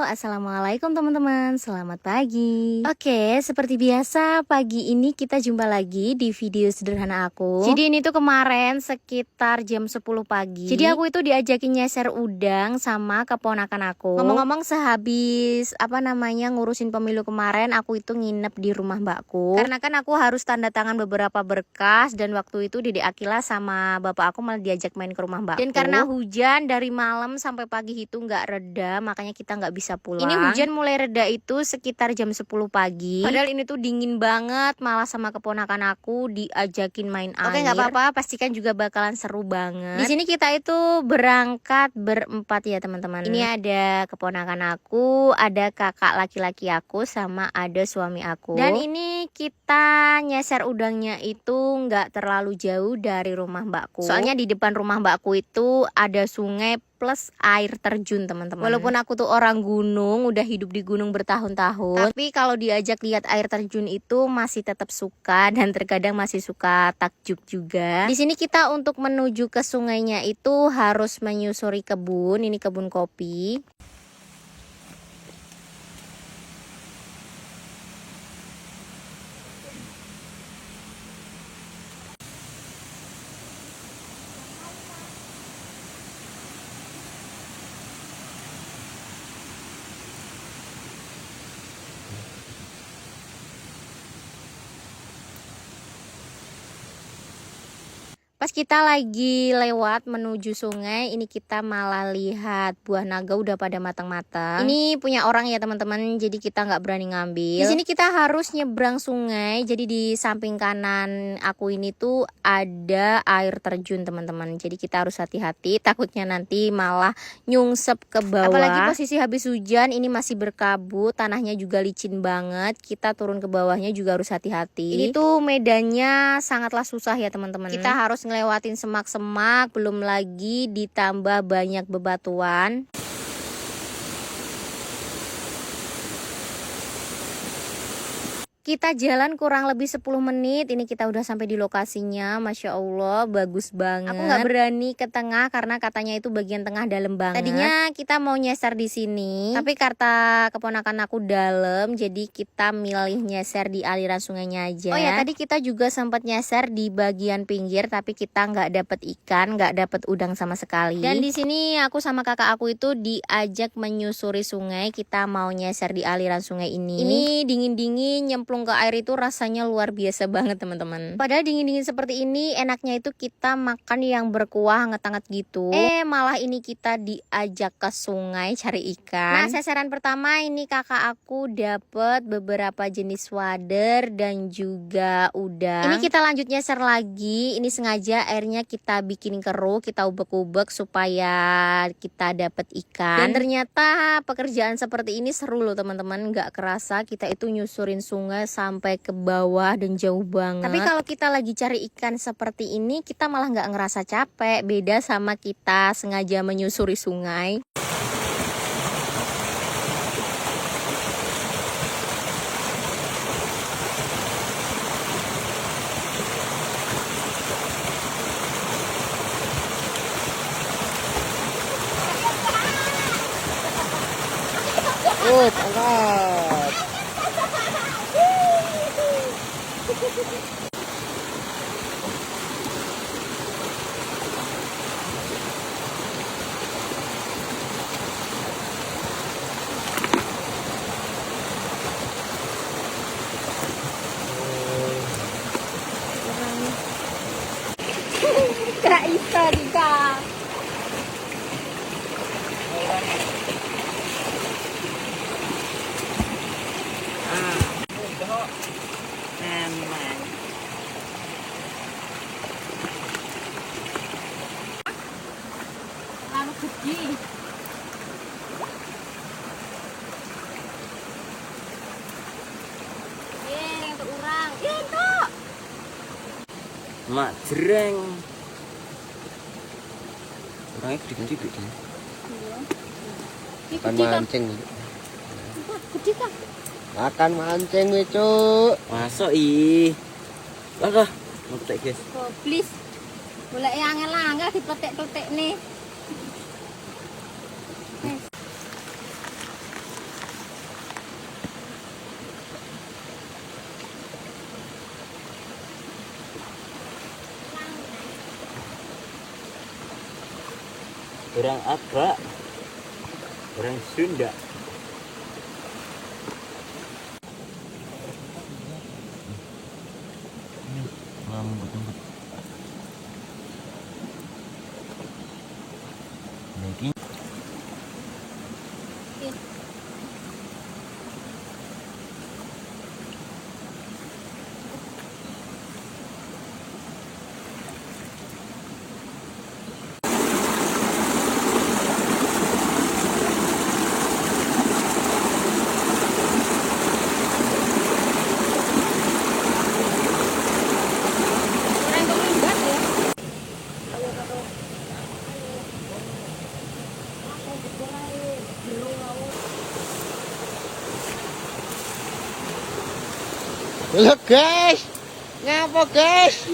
Assalamualaikum teman-teman, selamat pagi. Oke, seperti biasa pagi ini kita jumpa lagi di video sederhana aku. Jadi ini tuh kemarin sekitar jam 10 pagi. Jadi aku itu diajakin nyeser udang sama keponakan aku. Ngomong-ngomong sehabis ngurusin pemilu kemarin, aku itu nginep di rumah mbakku. Karena kan aku harus tanda tangan beberapa berkas dan waktu itu Dede Akila sama bapak aku malah diajak main ke rumah mbakku. Dan karena hujan dari malam sampai pagi itu nggak reda, makanya kita nggak bisa pulang. Ini hujan mulai reda itu sekitar jam 10 pagi. Padahal ini tuh dingin banget, malah sama keponakan aku diajakin main air. Oke, nggak apa-apa, pastikan juga bakalan seru banget. Di sini kita itu berangkat berempat ya teman-teman. Ini ada keponakan aku, ada kakak laki-laki aku, sama ada suami aku. Dan ini kita nyeser udangnya itu nggak terlalu jauh dari rumah mbakku. Soalnya di depan rumah mbakku itu ada sungai plus air terjun teman-teman. Walaupun aku tuh orang gunung, udah hidup di gunung bertahun-tahun, tapi kalau diajak lihat air terjun itu masih tetap suka dan terkadang masih suka takjub juga. Di sini kita untuk menuju ke sungainya itu harus menyusuri kebun. Ini kebun kopi. Pas kita lagi lewat menuju sungai, ini kita malah lihat buah naga udah pada matang-matang. Ini punya orang ya teman-teman, jadi kita nggak berani ngambil. Di sini kita harus nyebrang sungai, jadi di samping kanan aku ini tuh ada air terjun teman-teman. Jadi kita harus hati-hati, takutnya nanti malah nyungsep ke bawah. Apalagi posisi habis hujan, ini masih berkabut, tanahnya juga licin banget. Kita turun ke bawahnya juga harus hati-hati. Ini tuh medannya sangatlah susah ya teman-teman. Kita harus ngelewatin semak-semak, belum lagi ditambah banyak bebatuan. Kita jalan kurang lebih 10 menit, ini kita udah sampai di lokasinya. Masya Allah, bagus banget. Aku nggak berani ke tengah karena katanya itu bagian tengah dalam banget. Tadinya kita mau nyasar di sini, tapi kata keponakan aku dalam, jadi kita milih nyasar di aliran sungainya aja. Oh ya, tadi kita juga sempat nyasar di bagian pinggir, tapi kita nggak dapet ikan, nggak dapet udang sama sekali. Dan di sini aku sama kakak aku itu diajak menyusuri sungai. Kita mau nyasar di aliran sungai ini. Ini dingin-dingin nyemplung ke air itu rasanya luar biasa banget teman-teman. Padahal dingin-dingin seperti ini enaknya itu kita makan yang berkuah hangat-hangat gitu. Malah ini kita diajak ke sungai cari ikan. Nah, sasaran pertama ini kakak aku dapet beberapa jenis wader dan juga udang. Ini kita lanjut nyasar lagi. Ini sengaja airnya kita bikin keruh, kita ubek-ubek supaya kita dapet ikan. Dan ternyata pekerjaan seperti ini seru loh teman-teman. Gak kerasa kita itu nyusurin sungai sampai ke bawah dan jauh banget. Tapi kalau kita lagi cari ikan seperti ini, kita malah nggak ngerasa capek. Beda sama kita sengaja menyusuri sungai. Angkat. Kak Ita juga. Mak jereng. Orangnya gede-gede dia. Makan mancing. Makan mancing nih, Cuk. Masuk ih. Lah, mau petek, guys. Oh, please. Boleh angel-angel dipetek-petek nih. orang apa? Orang Sunda. Lembut-lembut. Daging. Halo guys, ngapa guys?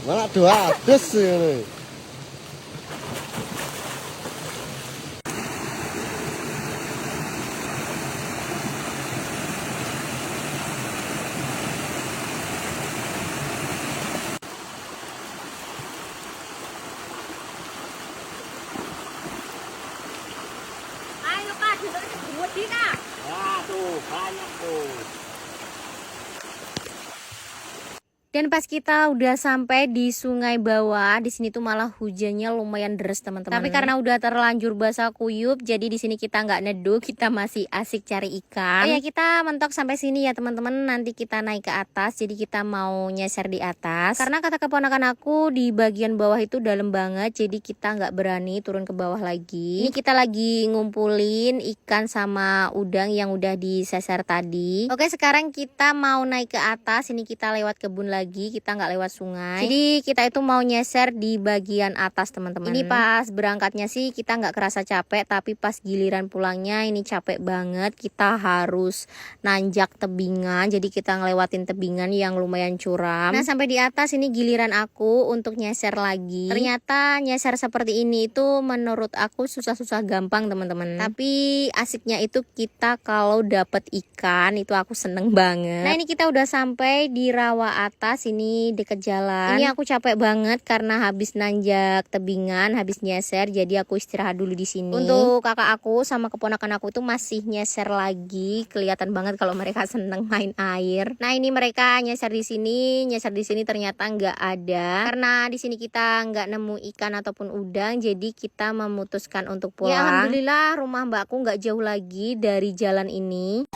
Malah dua dus ini. Ayo Kak, kita buat di Kak. Ah, tuh banyak tuh. Dan pas kita udah sampai di sungai bawah, di sini tuh malah hujannya lumayan deras teman-teman. Tapi karena udah terlanjur basah kuyup, jadi di sini kita nggak neduh, kita masih asik cari ikan. Oh ya, kita mentok sampai sini ya teman-teman. Nanti kita naik ke atas, jadi kita mau nyeser di atas. Karena kata keponakan aku di bagian bawah itu dalam banget, jadi kita nggak berani turun ke bawah lagi. Ini kita lagi ngumpulin ikan sama udang yang udah diseser tadi. Oke, sekarang kita mau naik ke atas. Ini kita lewat kebun lagi, kita nggak lewat sungai. Jadi kita itu mau nyeser di bagian atas teman-teman. Ini pas berangkatnya sih kita nggak kerasa capek, tapi pas giliran pulangnya ini capek banget. Kita harus nanjak tebingan, jadi kita ngelewatin tebingan yang lumayan curam. Nah sampai di atas ini giliran aku untuk nyeser lagi. Ternyata nyeser seperti ini itu menurut aku susah-susah gampang teman-teman. Tapi asiknya itu kita kalau dapet ikan itu aku seneng banget. Nah ini kita udah sampai di rawa atas. Ini deket jalan. Ini aku capek banget karena habis nanjak tebingan, habis nyeser, jadi aku istirahat dulu di sini. Untuk kakak aku sama keponakan aku tuh masih nyeser lagi. Kelihatan banget kalau mereka seneng main air. Nah ini mereka nyeser di sini ternyata nggak ada. Karena di sini kita nggak nemu ikan ataupun udang, jadi kita memutuskan untuk pulang. Ya alhamdulillah rumah mbakku nggak jauh lagi dari jalan ini.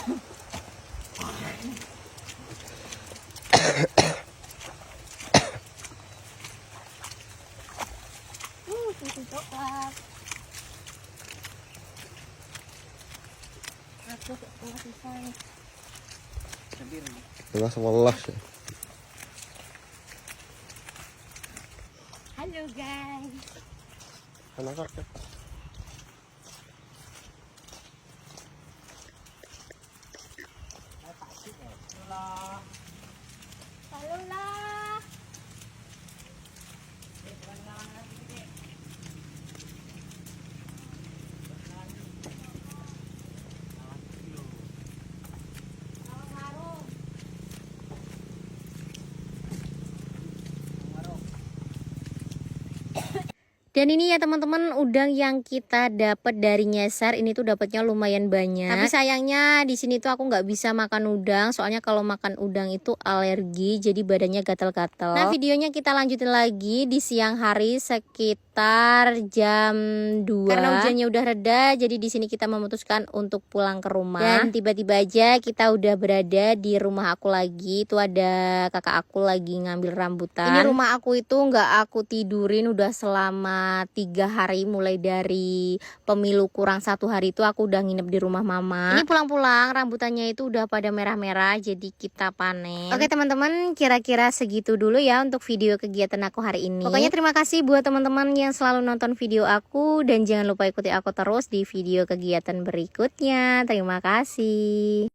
Susu coklat. Aku masih sayang. Tengah sebelah ya. Halo guys. Anak kakek. Halo lah. Dan ini ya teman-teman, udang yang kita dapat dari nyeser ini tuh dapatnya lumayan banyak. Tapi sayangnya di sini tuh aku nggak bisa makan udang, soalnya kalau makan udang itu alergi, jadi badannya gatal-gatal. Nah videonya kita lanjutin lagi di siang hari sekitar jam 2. Karena hujannya udah reda, jadi di sini kita memutuskan untuk pulang ke rumah. Dan tiba-tiba aja kita udah berada di rumah aku lagi. Itu ada kakak aku lagi ngambil rambutan. Ini rumah aku itu nggak aku tidurin udah selama 3 hari, mulai dari pemilu kurang 1 hari itu aku udah nginep di rumah mama. Ini pulang-pulang rambutannya itu udah pada merah-merah, jadi kita panen. Oke teman-teman, kira-kira segitu dulu ya untuk video kegiatan aku hari ini. Pokoknya terima kasih buat teman-teman yang selalu nonton video aku, dan jangan lupa ikuti aku terus di video kegiatan berikutnya. Terima kasih.